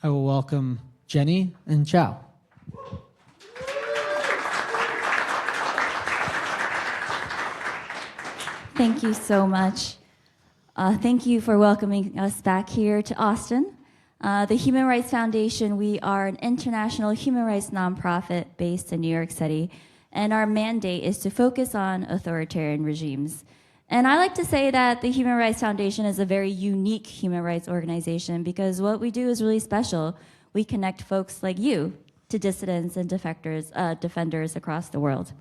I will welcome Jenny and Xiao. Thank you so much. Thank you for welcoming us back here to Austin. The Human Rights Foundation, we are an international human rights nonprofit based in New York City, and our mandate is to focus on authoritarian regimes. And I like to say that the Human Rights Foundation is a very unique human rights organization because what we do is really special. We connect folks like you to dissidents and defenders across the world.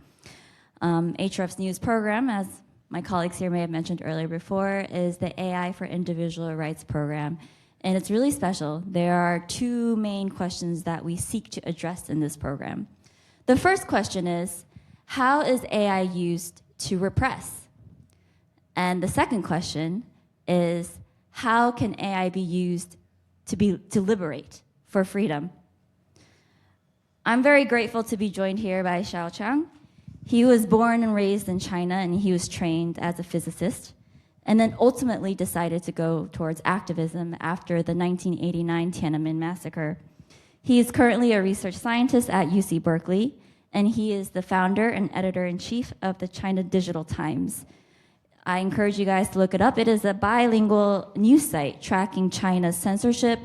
HRF's news program, as my colleagues here may have mentioned earlier before, is the AI for Individual Rights program. And it's really special. There are two main questions that we seek to address in this program. The first question is, how is AI used to repress? And the second question is, how can AI be used to liberate for freedom? I'm very grateful to be joined here by Qiang. He was born and raised in China, and he was trained as a physicist, and then ultimately decided to go towards activism after the 1989 Tiananmen massacre. He is currently a research scientist at UC Berkeley, and he is the founder and editor-in-chief of the China Digital Times. I encourage you guys to look it up. It is a bilingual news site tracking China's censorship,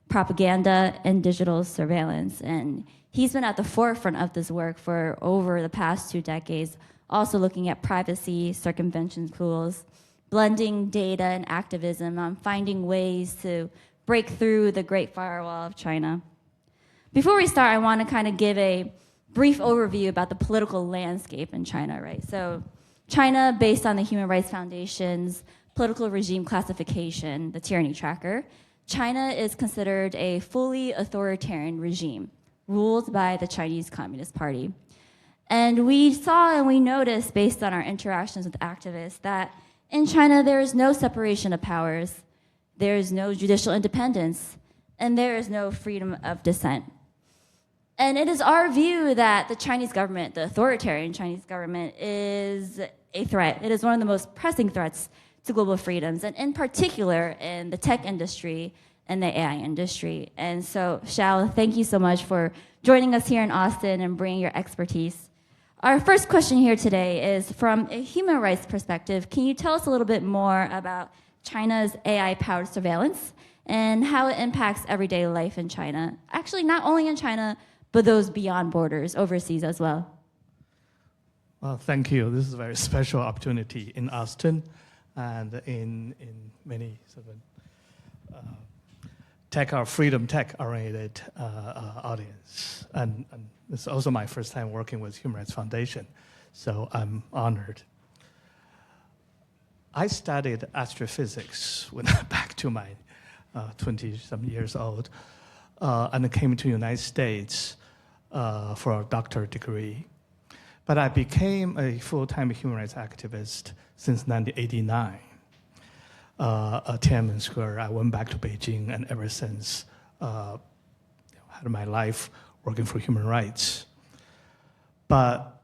propaganda, and digital surveillance. And he's been at the forefront of this work for over the past 2 decades, also looking at privacy, circumvention tools, blending data and activism, finding ways to break through the Great Firewall of China. Before we start, I want to kind of give a brief overview about the political landscape in China, right? So China, based on the Human Rights Foundation's political regime classification, the tyranny tracker, China is considered a fully authoritarian regime ruled by the Chinese Communist Party. And we saw and we noticed, based on our interactions with activists, that in China there is no separation of powers, there is no judicial independence, and there is no freedom of dissent. And it is our view that the Chinese government, the authoritarian Chinese government, is a threat. It is one of the most pressing threats to global freedoms, and in particular in the tech industry and the AI industry. And so, Xiao, thank you so much for joining us here in Austin and bringing your expertise. Our first question here today is, from a human rights perspective, can you tell us a little bit more about China's AI-powered surveillance and how it impacts everyday life in China? Actually, not only in China, but those beyond borders, overseas as well. Well, thank you. This is a very special opportunity in Austin and in many sort of tech or freedom tech-oriented audience. And it's also my first time working with Human Rights Foundation, so I'm honored. I studied astrophysics when back to my 20-some years old, and I came to the United States for a doctorate degree. But I became a full-time human rights activist since 1989. At Tiananmen Square, I went back to Beijing, and ever since, had my life working for human rights. But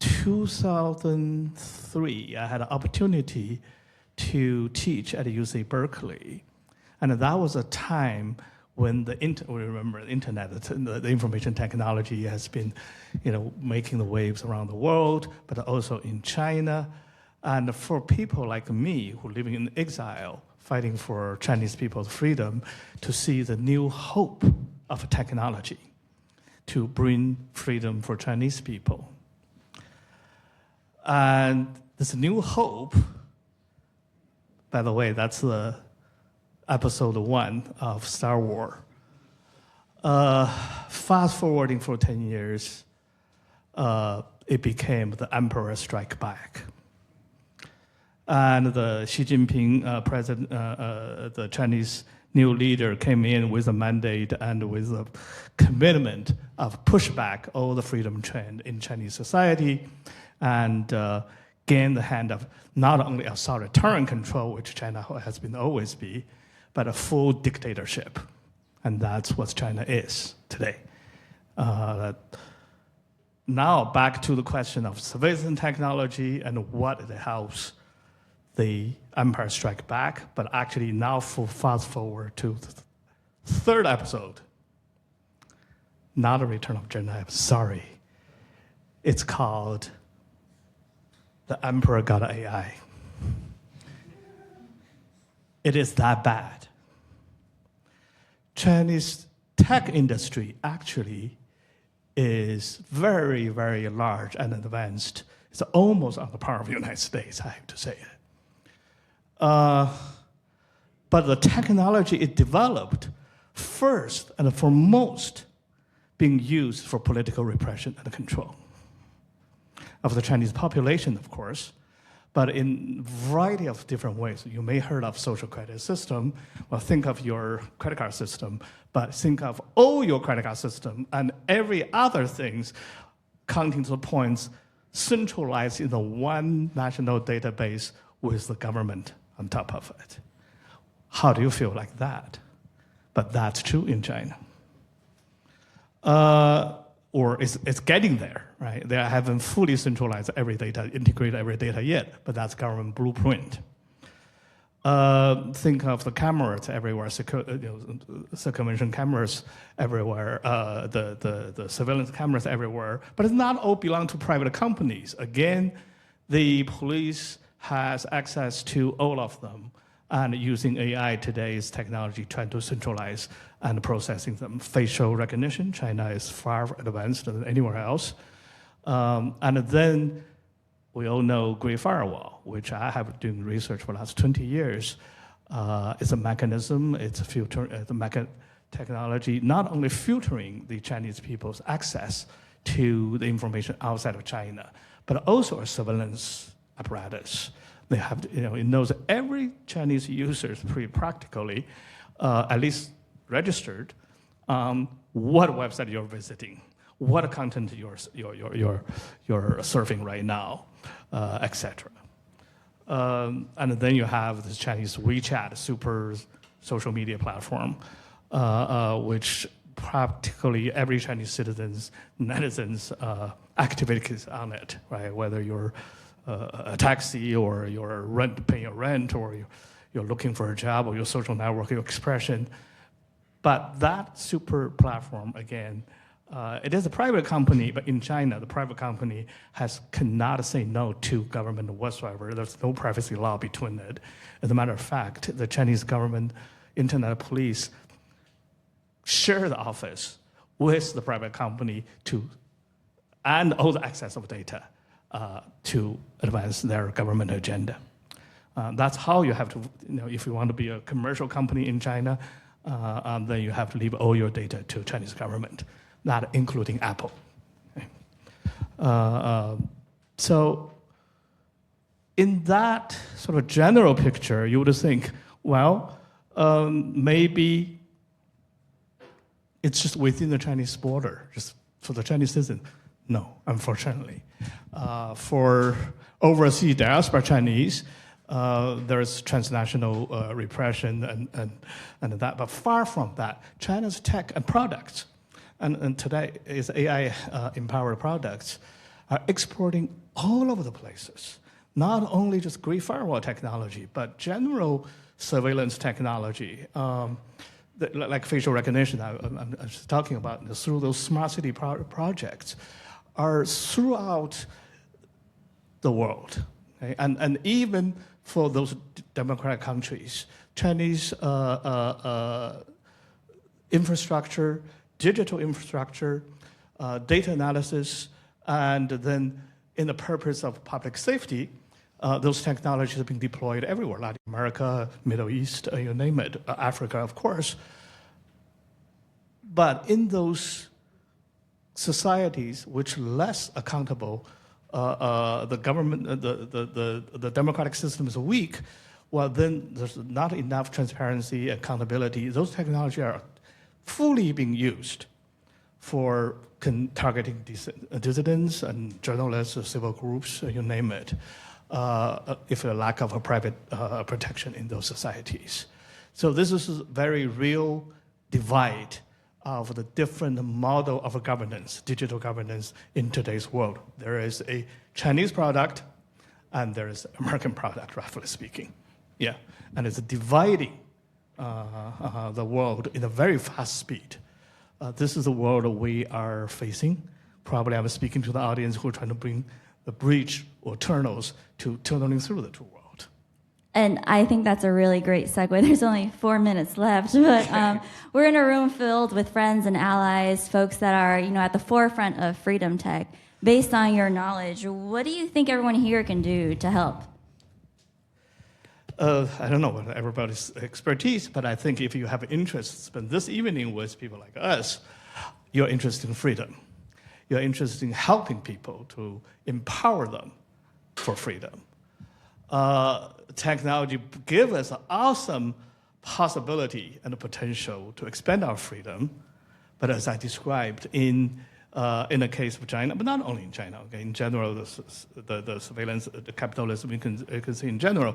2003, I had an opportunity to teach at UC Berkeley, and that was a time when we remember the internet, the information technology has been, making the waves around the world, but also in China. And for people like me who are living in exile, fighting for Chinese people's freedom, to see the new hope of technology to bring freedom for Chinese people. And this new hope, by the way, that's the episode 1 of Star Wars. Fast forwarding for 10 years, it became the Emperor Strike Back. And the Xi Jinping president, the Chinese new leader, came in with a mandate and with a commitment of pushback all the freedom trend in Chinese society, and gain the hand of not only authoritarian control, which China has been always be, but a full dictatorship. And that's what China is today. Now back to the question of surveillance technology and what it helps the Empire Strike Back, but actually now fast forward to the third episode not a return of Jedi, I'm sorry. It's called the Emperor Got AI. It is that bad. Chinese tech industry actually is very, very large and advanced. It's almost on the par of the United States, I have to say it. But the technology it developed first and foremost being used for political repression and control of the Chinese population, of course, but in a variety of different ways. You may have heard of social credit system. Well, think of your credit card system, but think of all your credit card system and every other things counting to the points centralized in the one national database with the government on top of it. How do you feel like that? But that's true in China. Or it's getting there, right? They haven't fully centralized every data, integrated every data yet, but that's government blueprint. Think of the cameras everywhere, circumvention cameras everywhere, the surveillance cameras everywhere, but it's not all belong to private companies. Again, the police has access to all of them, and using AI today's technology trying to centralize and processing them. Facial recognition, China is far advanced than anywhere else. And then we all know Great Firewall, which I have been doing research for the last 20 years. It's a mechanism, it's a technology, not only filtering the Chinese people's access to the information outside of China, but also a surveillance apparatus. They have, it knows every Chinese user pretty practically, at least registered, what website you're visiting, what content you're surfing right now, etc. And then you have this Chinese WeChat, super social media platform, which practically every Chinese netizens activities on it, right? Whether you're a taxi or you're paying your rent or you're looking for a job or your social network, your expression. But that super platform, again, it is a private company, but in China, the private company cannot say no to government whatsoever. There's no privacy law between it. As a matter of fact, the Chinese government, internet police, share the office with the private company and all the access of data to advance their government agenda. That's how you have to, if you want to be a commercial company in China, then you have to leave all your data to Chinese government, not including Apple. So in that sort of general picture, you would think, well, maybe it's just within the Chinese border, just for the Chinese citizen. No, unfortunately. For overseas diaspora Chinese, there is transnational repression and that, but far from that, China's tech and products, and today is AI-empowered products, are exporting all over the places. Not only just Great Firewall technology, but general surveillance technology, like facial recognition I'm just talking about, through those smart city projects, are throughout the world. Okay? And even for those democratic countries, Chinese infrastructure, digital infrastructure, data analysis, and then in the purpose of public safety, those technologies have been deployed everywhere, Latin America, Middle East, you name it, Africa, of course. But in those societies which less accountable, the government, the democratic system is weak, well, then there's not enough transparency, accountability. Those technologies are fully being used for targeting dissidents and journalists, civil groups, you name it, if a lack of a private protection in those societies. So this is a very real divide of the different model of governance, digital governance in today's world. There is a Chinese product and there is American product, roughly speaking. Yeah, and it's dividing the world in a very fast speed. This is the world we are facing. Probably I'm speaking to the audience who are trying to bring the bridge or tunnels to tunneling through the two worlds. And I think that's a really great segue. There's only 4 minutes left, but we're in a room filled with friends and allies, folks that are, at the forefront of freedom tech. Based on your knowledge, what do you think everyone here can do to help? I don't know what everybody's expertise, but I think if you have interest, spend this evening with people like us, you're interested in freedom. You're interested in helping people to empower them for freedom. Technology gives us an awesome possibility and a potential to expand our freedom, but as I described in the case of China, but not only in China, okay, in general, the surveillance, the capitalism you can see in general,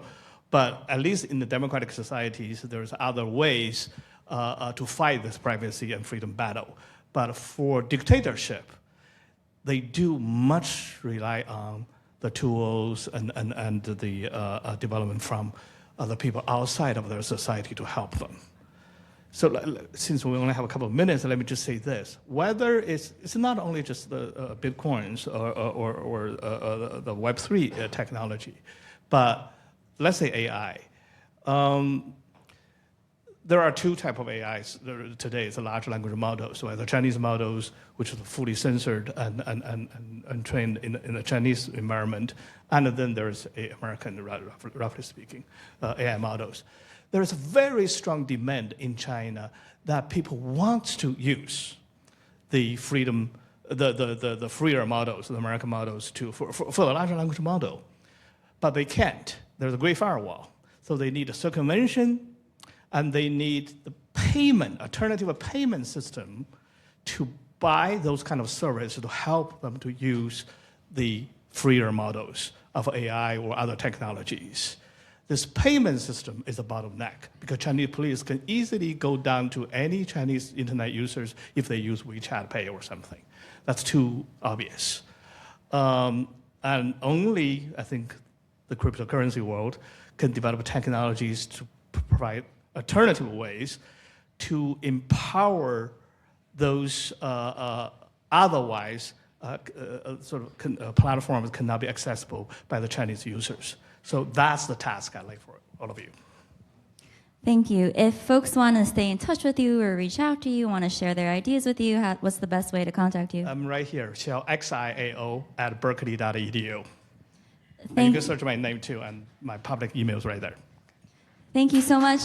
but at least in the democratic societies, there's other ways to fight this privacy and freedom battle. But for dictatorship, they do much rely on the tools and the development from other people outside of their society to help them. So since we only have a couple of minutes, let me just say this. Whether it's not only just the Bitcoins or the Web3 technology, but let's say AI. There are two types of AIs today. It's a large language models, so the Chinese models, which are fully censored and trained in a Chinese environment, and then there's American, roughly speaking, AI models. There is a very strong demand in China that people want to use the freedom, the freer models, the American models, for the large language model, but they can't. There's a great firewall, so they need a circumvention. And they need the alternative payment system to buy those kind of services to help them to use the freer models of AI or other technologies. This payment system is a bottleneck because Chinese police can easily go down to any Chinese internet users if they use WeChat Pay or something. That's too obvious. And only, I think, the cryptocurrency world can develop technologies to provide alternative ways to empower those otherwise platforms cannot be accessible by the Chinese users. So that's the task I lay for all of you. Thank you. If folks want to stay in touch with you or reach out to you, want to share their ideas with you, what's the best way to contact you? I'm right here, Xiao, Xiao at berkeley.edu. You can search my name too, and my public email is right there. Thank you so much.